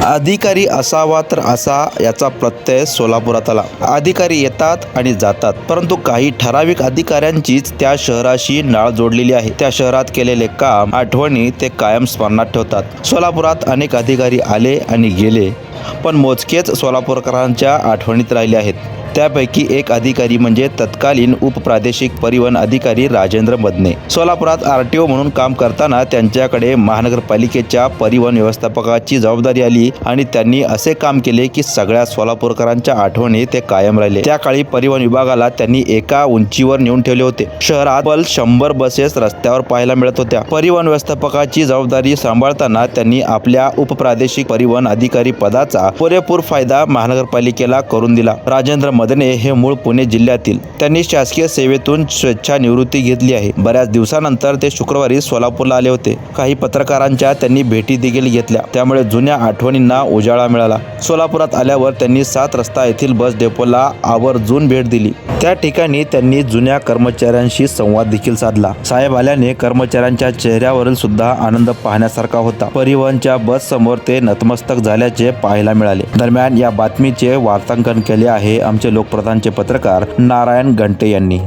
अधिकारी असावा तर असा याचा प्रत्यय सोलापुरात आला। अधिकारी येतात आणि जातात, परंतु काही ठराविक अधिकाऱ्यांचीच त्या शहराशी नाळ जोडलेली आहे। त्या शहरात केलेले काम, आठवणी ते कायम स्मरणात ठेवतात। सोलापुरात अनेक अधिकारी आले आणि गेले, पण मोजकेच सोलापूरकरांच्या आठवणीत राहिले आहेत। त्यापैकी एक अधिकारी म्हणजे तत्कालीन उपप्रादेशिक परिवहन अधिकारी राजेंद्र मदने। सोलापुरात आरटीओ म्हणून काम करताना त्यांच्याकडे महानगरपालिकेच्या परिवहन व्यवस्थापकाची जबाबदारी आली आणि त्यांनी असे काम केले की सगळ्या सोलापूरकरांच्या आठवणी ते कायम राहिले। त्या काळी परिवहन विभागाला त्यांनी एका उंचीवर नेऊन ठेवले होते। शहरात तब्बल 100 बसेस रस्त्यावर पाहायला मिळत होत्या। परिवहन व्यवस्थापकाची जबाबदारी सांभाळताना त्यांनी आपल्या उपप्रादेशिक परिवहन अधिकारी पदाचा पुरेपूर फायदा महानगरपालिकेला करून दिला। राजेंद्र मदने हे मूळ पुणे जिल्ह्यातील। त्यांनी शासकीय सेवेतून स्वेच्छानिवृत्ती घेतली आहे। बऱ्याच दिवसानंतर ते शुक्रवारी सोलापूरला आले होते। काही पत्रकारांच्या त्यांनी भेटी देखील घेतल्या, त्यामुळे जुन्या आठवणींना उजाळा मिळाला। सोलापुरात आल्यावर त्यांनी 7 रस्ता येथील बस डेपोला आवर्जून भेट दिली। त्या ठिकाणी त्यांनी जुन्या कर्मचाऱ्यांशी संवाद देखील साधला। साहेब आल्याने कर्मचाऱ्यांच्या चेहऱ्यावरील सुद्धा आनंद पाहण्यासारखा होता। परिवहनच्या बस समोर ते नतमस्तक झाल्याचे पाहायला मिळाले। दरम्यान या बातमीचे वार्तांकन केले आहे आमचे लोकप्रधानचे पत्रकार नारायण घंटे यांनी।